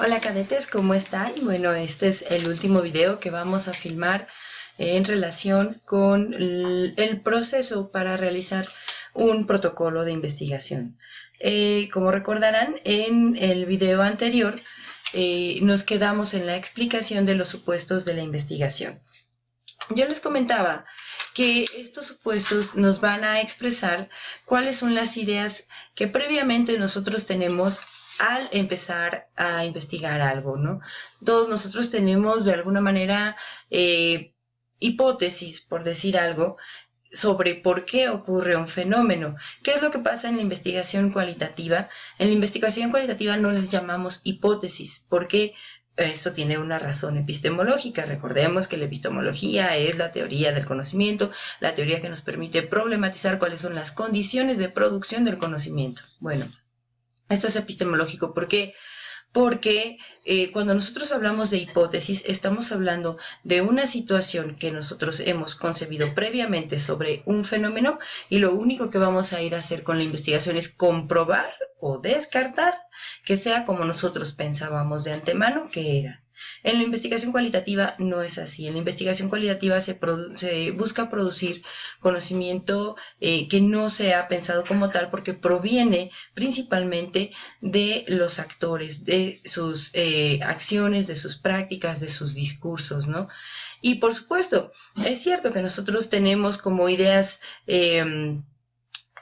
Hola cadetes, ¿cómo están? Bueno, este es el último video que vamos a filmar en relación con el proceso para realizar un protocolo de investigación. Como recordarán, en el video anterior nos quedamos en la explicación de los supuestos de la investigación. Yo les comentaba que estos supuestos nos van a expresar cuáles son las ideas que previamente nosotros tenemos al empezar a investigar algo, ¿no? Todos nosotros tenemos de alguna manera hipótesis, por decir algo, sobre por qué ocurre un fenómeno. ¿Qué es lo que pasa en la investigación cualitativa? En la investigación cualitativa no les llamamos hipótesis, porque esto tiene una razón epistemológica. Recordemos que la epistemología es la teoría del conocimiento, la teoría que nos permite problematizar cuáles son las condiciones de producción del conocimiento. Bueno, esto es epistemológico. ¿Por qué? Porque cuando nosotros hablamos de hipótesis, estamos hablando de una situación que nosotros hemos concebido previamente sobre un fenómeno y lo único que vamos a ir a hacer con la investigación es comprobar o descartar que sea como nosotros pensábamos de antemano que era. En la investigación cualitativa no es así. En la investigación cualitativa se busca producir conocimiento que no se ha pensado como tal porque proviene principalmente de los actores, de sus acciones, de sus prácticas, de sus discursos, ¿no? Y por supuesto, es cierto que nosotros tenemos como ideas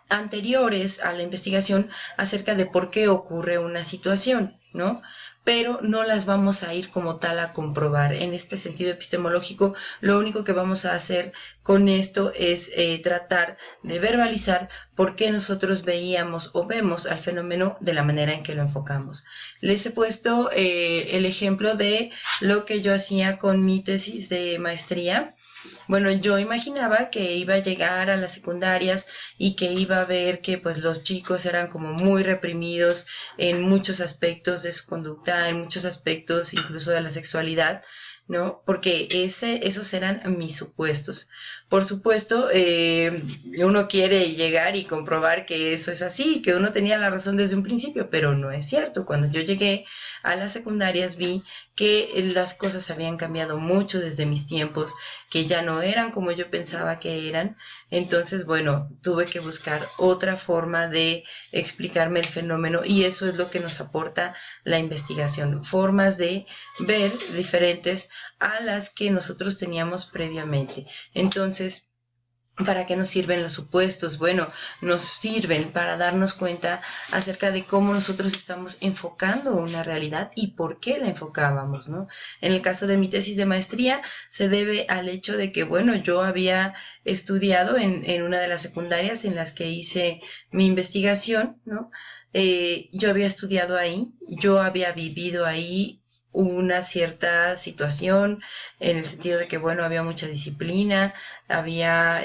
anteriores a la investigación acerca de por qué ocurre una situación, ¿no? Pero no las vamos a ir como tal a comprobar. En este sentido epistemológico, lo único que vamos a hacer con esto es tratar de verbalizar por qué nosotros veíamos o vemos al fenómeno de la manera en que lo enfocamos. Les he puesto el ejemplo de lo que yo hacía con mi tesis de maestría. Bueno, yo imaginaba que iba a llegar a las secundarias y que iba a ver que pues los chicos eran como muy reprimidos en muchos aspectos de su conducta, en muchos aspectos incluso de la sexualidad, ¿no? Porque esos eran mis supuestos. Por supuesto, uno quiere llegar y comprobar que eso es así, que uno tenía la razón desde un principio, pero no es cierto. Cuando yo llegué a las secundarias vi que las cosas habían cambiado mucho desde mis tiempos, que ya no eran como yo pensaba que eran. Entonces, bueno, tuve que buscar otra forma de explicarme el fenómeno y eso es lo que nos aporta la investigación, formas de ver diferentes a las que nosotros teníamos previamente. Entonces, ¿para qué nos sirven los supuestos? Bueno, nos sirven para darnos cuenta acerca de cómo nosotros estamos enfocando una realidad y por qué la enfocábamos, ¿no? En el caso de mi tesis de maestría, se debe al hecho de que, bueno, yo había estudiado en una de las secundarias en las que hice mi investigación, ¿no? Yo había estudiado ahí, yo había vivido ahí una cierta situación en el sentido de que, bueno, había mucha disciplina, había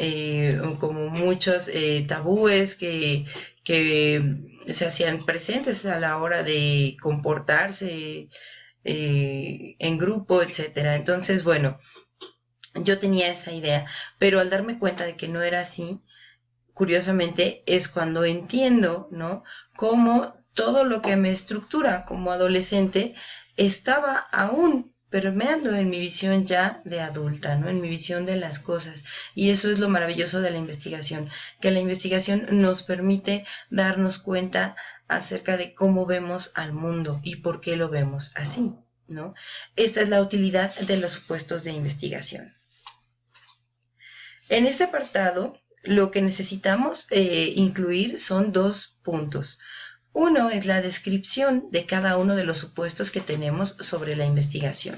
como muchos tabúes que se hacían presentes a la hora de comportarse en grupo, etcétera. Entonces, bueno, yo tenía esa idea, pero al darme cuenta de que no era así, curiosamente es cuando entiendo, ¿no? Cómo todo lo que me estructura como adolescente estaba aún permeando en mi visión ya de adulta, ¿no? En mi visión de las cosas. Y eso es lo maravilloso de la investigación, que la investigación nos permite darnos cuenta acerca de cómo vemos al mundo y por qué lo vemos así, ¿no? Esta es la utilidad de los supuestos de investigación. En este apartado, lo que necesitamos incluir son dos puntos. Uno es la descripción de cada uno de los supuestos que tenemos sobre la investigación.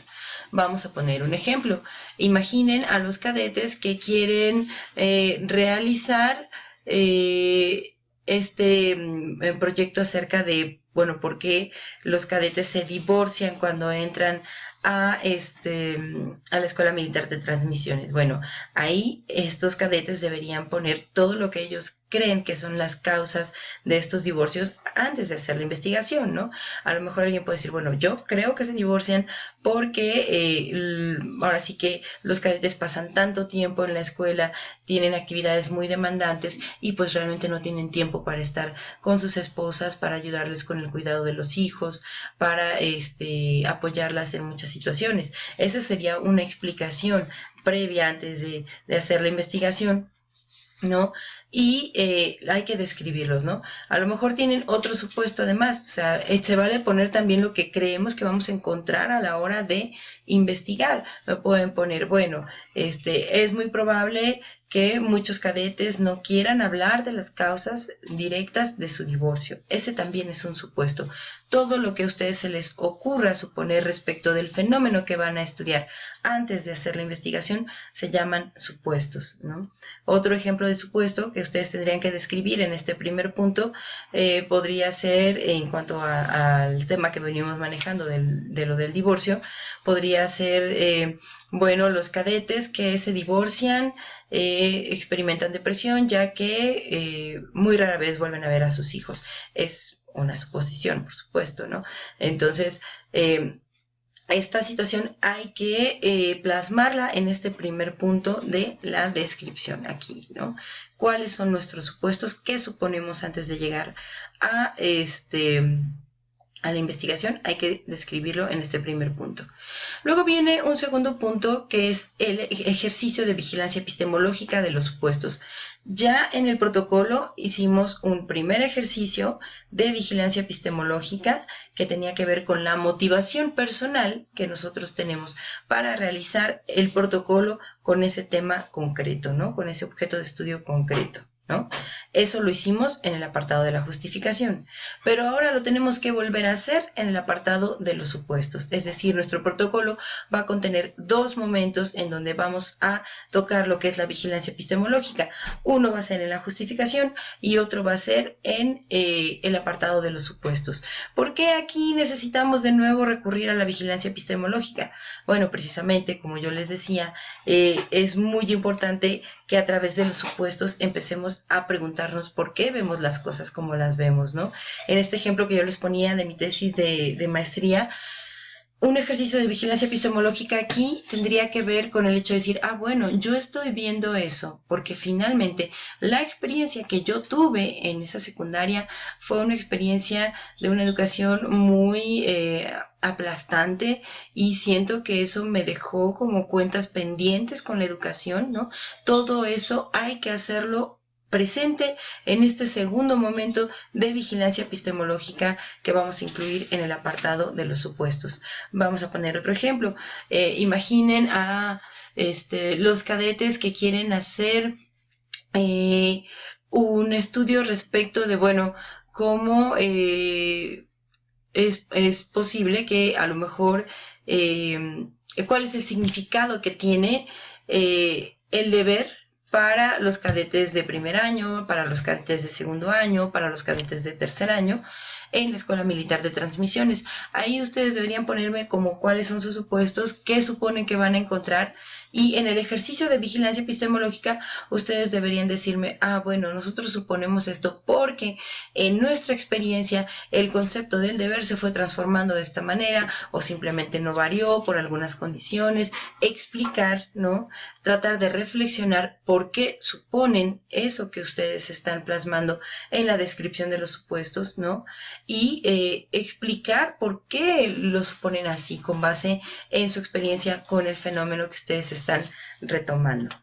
Vamos a poner un ejemplo. Imaginen a los cadetes que quieren realizar este proyecto acerca de, bueno, por qué los cadetes se divorcian cuando entran a la Escuela Militar de Transmisiones. Bueno, ahí estos cadetes deberían poner todo lo que ellos creen que son las causas de estos divorcios antes de hacer la investigación, ¿no? A lo mejor alguien puede decir, bueno, yo creo que se divorcian porque ahora sí que los cadetes pasan tanto tiempo en la escuela, tienen actividades muy demandantes y pues realmente no tienen tiempo para estar con sus esposas, para ayudarles con el cuidado de los hijos, para apoyarlas en muchas situaciones. Esa sería una explicación previa antes de hacer la investigación, ¿no? Y hay que describirlos, ¿no? A lo mejor tienen otro supuesto además, o sea, se vale poner también lo que creemos que vamos a encontrar a la hora de investigar. Lo pueden poner, bueno, es muy probable que muchos cadetes no quieran hablar de las causas directas de su divorcio. Ese también es un supuesto. Todo lo que a ustedes se les ocurra suponer respecto del fenómeno que van a estudiar antes de hacer la investigación se llaman supuestos, ¿no? Otro ejemplo de supuesto que ustedes tendrían que describir en este primer punto podría ser, en cuanto al tema que venimos manejando de lo del divorcio, podría ser, bueno, los cadetes que se divorcian experimentan depresión, ya que muy rara vez vuelven a ver a sus hijos. Es una suposición, por supuesto, ¿no? Entonces, esta situación hay que plasmarla en este primer punto de la descripción aquí, ¿no? ¿Cuáles son nuestros supuestos? ¿Qué suponemos antes de llegar a la investigación? Hay que describirlo en este primer punto. Luego viene un segundo punto, que es el ejercicio de vigilancia epistemológica de los supuestos. Ya en el protocolo hicimos un primer ejercicio de vigilancia epistemológica que tenía que ver con la motivación personal que nosotros tenemos para realizar el protocolo con ese tema concreto, ¿no? Con ese objeto de estudio concreto, ¿no? Eso lo hicimos en el apartado de la justificación, pero ahora lo tenemos que volver a hacer en el apartado de los supuestos. Es decir, nuestro protocolo va a contener dos momentos en donde vamos a tocar lo que es la vigilancia epistemológica. Uno va a ser en la justificación y otro va a ser en el apartado de los supuestos. ¿Por qué aquí necesitamos de nuevo recurrir a la vigilancia epistemológica? Bueno, precisamente, como yo les decía, es muy importante que a través de los supuestos empecemos a preguntarnos por qué vemos las cosas como las vemos, ¿no? En este ejemplo que yo les ponía de mi tesis de maestría, un ejercicio de vigilancia epistemológica aquí tendría que ver con el hecho de decir, bueno, yo estoy viendo eso, porque finalmente la experiencia que yo tuve en esa secundaria fue una experiencia de una educación muy aplastante, y siento que eso me dejó como cuentas pendientes con la educación, ¿no? Todo eso hay que hacerlo presente en este segundo momento de vigilancia epistemológica que vamos a incluir en el apartado de los supuestos. Vamos a poner otro ejemplo. Imaginen a los cadetes que quieren hacer un estudio respecto de, bueno, cómo es posible que a lo mejor, cuál es el significado que tiene el deber para los cadetes de primer año, para los cadetes de segundo año, para los cadetes de tercer año en la Escuela Militar de Transmisiones. Ahí ustedes deberían ponerme como cuáles son sus supuestos, qué suponen que van a encontrar, y en el ejercicio de vigilancia epistemológica ustedes deberían decirme, bueno, nosotros suponemos esto porque en nuestra experiencia el concepto del deber se fue transformando de esta manera, o simplemente no varió por algunas condiciones. Explicar, ¿no? Tratar de reflexionar por qué suponen eso que ustedes están plasmando en la descripción de los supuestos, ¿no? Y explicar por qué lo suponen así, con base en su experiencia con el fenómeno que ustedes están retomando,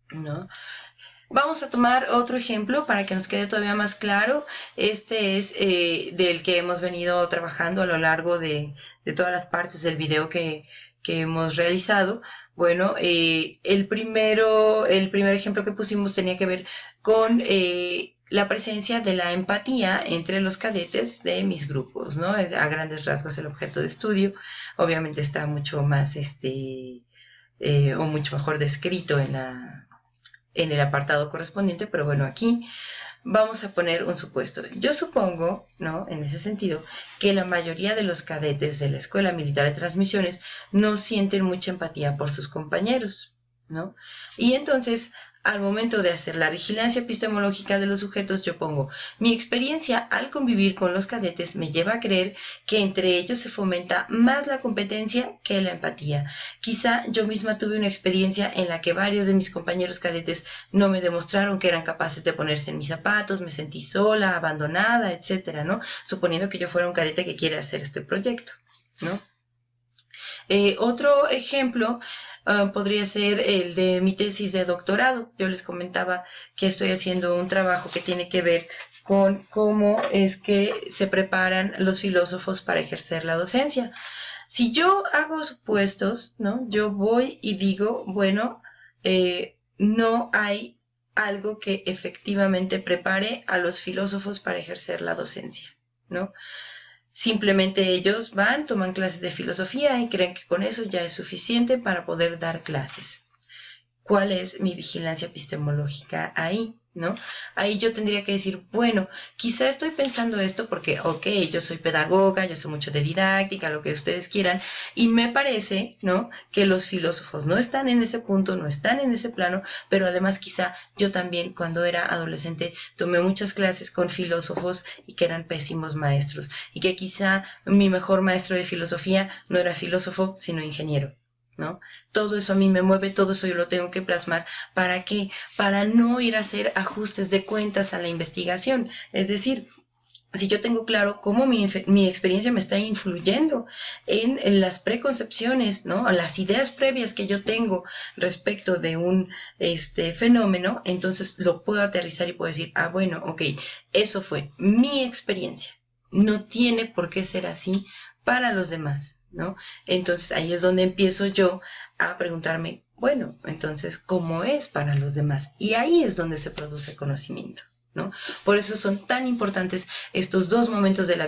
¿no? Vamos a tomar otro ejemplo para que nos quede todavía más claro. Este es del que hemos venido trabajando a lo largo de todas las partes del video que hemos realizado. Bueno, el primer ejemplo que pusimos tenía que ver con la presencia de la empatía entre los cadetes de mis grupos, ¿no? Es a grandes rasgos el objeto de estudio. Obviamente está mucho más, o mucho mejor descrito en el apartado correspondiente, pero bueno, aquí vamos a poner un supuesto. Yo supongo, ¿no? En ese sentido, que la mayoría de los cadetes de la Escuela Militar de Transmisiones no sienten mucha empatía por sus compañeros, ¿no? Y entonces, al momento de hacer la vigilancia epistemológica de los sujetos, yo pongo, mi experiencia al convivir con los cadetes me lleva a creer que entre ellos se fomenta más la competencia que la empatía. Quizá yo misma tuve una experiencia en la que varios de mis compañeros cadetes no me demostraron que eran capaces de ponerse en mis zapatos, me sentí sola, abandonada, etcétera, ¿no? Suponiendo que yo fuera un cadete que quiere hacer este proyecto, ¿no? Otro ejemplo podría ser el de mi tesis de doctorado. Yo les comentaba que estoy haciendo un trabajo que tiene que ver con cómo es que se preparan los filósofos para ejercer la docencia. Si yo hago supuestos, ¿no? Yo voy y digo, bueno, no hay algo que efectivamente prepare a los filósofos para ejercer la docencia, ¿no? Simplemente ellos van, toman clases de filosofía y creen que con eso ya es suficiente para poder dar clases. ¿Cuál es mi vigilancia epistemológica ahí? ¿No? Ahí yo tendría que decir, bueno, quizá estoy pensando esto porque, ok, yo soy pedagoga, yo sé mucho de didáctica, lo que ustedes quieran, y me parece, ¿no?, que los filósofos no están en ese punto, no están en ese plano, pero además quizá yo también cuando era adolescente tomé muchas clases con filósofos y que eran pésimos maestros, y que quizá mi mejor maestro de filosofía no era filósofo, sino ingeniero, ¿no? Todo eso a mí me mueve, todo eso yo lo tengo que plasmar. ¿Para qué? Para no ir a hacer ajustes de cuentas a la investigación. Es decir, si yo tengo claro cómo mi experiencia me está influyendo en las preconcepciones, ¿no?, las ideas previas que yo tengo respecto de un fenómeno, entonces lo puedo aterrizar y puedo decir, ah, bueno, ok, eso fue mi experiencia. No tiene por qué ser así para los demás, ¿no? Entonces ahí es donde empiezo yo a preguntarme, bueno, entonces, ¿cómo es para los demás? Y ahí es donde se produce conocimiento, ¿no? Por eso son tan importantes estos dos momentos de la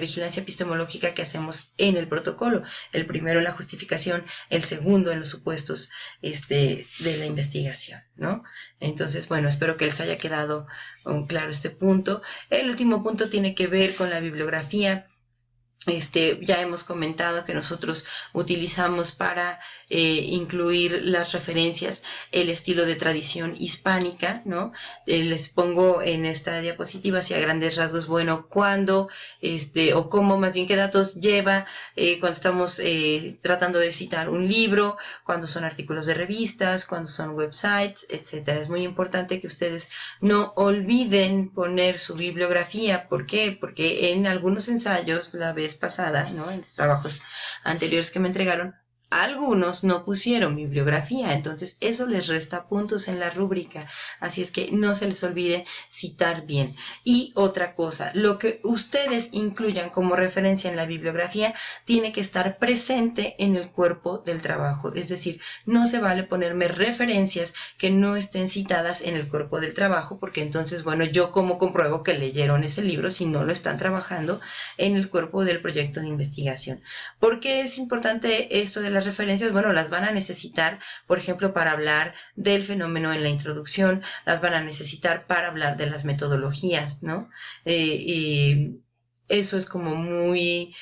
vigilancia epistemológica que hacemos en el protocolo. El primero en la justificación, el segundo en los supuestos de la investigación, ¿no? Entonces, bueno, espero que les haya quedado claro este punto. El último punto tiene que ver con la bibliografía. Ya hemos comentado que nosotros utilizamos para incluir las referencias el estilo de tradición hispánica, ¿no? Les pongo en esta diapositiva, si a grandes rasgos, bueno, cuándo, o cómo, más bien qué datos lleva cuando estamos tratando de citar un libro, cuando son artículos de revistas, cuando son websites, etcétera. Es muy importante que ustedes no olviden poner su bibliografía. ¿Por qué? Porque en algunos ensayos, la vez pasada, ¿no?, en los trabajos anteriores que me entregaron, algunos no pusieron bibliografía, entonces eso les resta puntos en la rúbrica, así es que no se les olvide citar bien. Y otra cosa, lo que ustedes incluyan como referencia en la bibliografía tiene que estar presente en el cuerpo del trabajo, es decir, no se vale ponerme referencias que no estén citadas en el cuerpo del trabajo, porque entonces, bueno, yo cómo compruebo que leyeron ese libro si no lo están trabajando en el cuerpo del proyecto de investigación. ¿Por qué es importante esto de las referencias? Bueno, las van a necesitar, por ejemplo, para hablar del fenómeno en la introducción, las van a necesitar para hablar de las metodologías, ¿no? Y eso es como muy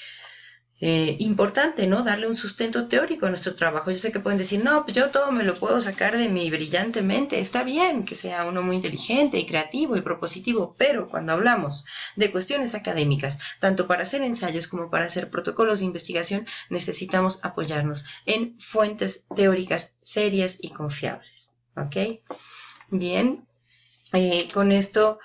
importante, ¿no? Darle un sustento teórico a nuestro trabajo. Yo sé que pueden decir, no, pues yo todo me lo puedo sacar de mi brillante mente. Está bien que sea uno muy inteligente y creativo y propositivo, pero cuando hablamos de cuestiones académicas, tanto para hacer ensayos como para hacer protocolos de investigación, necesitamos apoyarnos en fuentes teóricas serias y confiables, ¿ok? Bien, con esto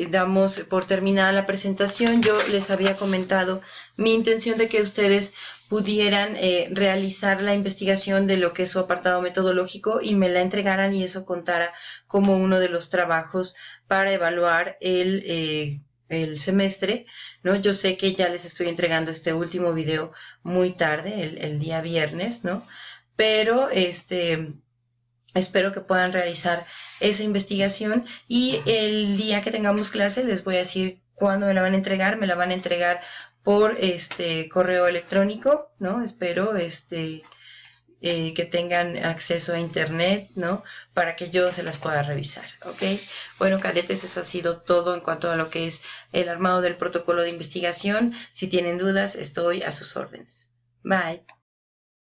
damos por terminada la presentación. Yo les había comentado mi intención de que ustedes pudieran realizar la investigación de lo que es su apartado metodológico y me la entregaran y eso contara como uno de los trabajos para evaluar el semestre, ¿no? Yo sé que ya les estoy entregando este último video muy tarde, el día viernes, ¿no? Pero espero que puedan realizar esa investigación y el día que tengamos clase les voy a decir cuándo me la van a entregar. Me la van a entregar por correo electrónico, ¿no? Espero que tengan acceso a internet, ¿no? Para que yo se las pueda revisar, ¿ok? Bueno, cadetes, eso ha sido todo en cuanto a lo que es el armado del protocolo de investigación. Si tienen dudas, estoy a sus órdenes. Bye.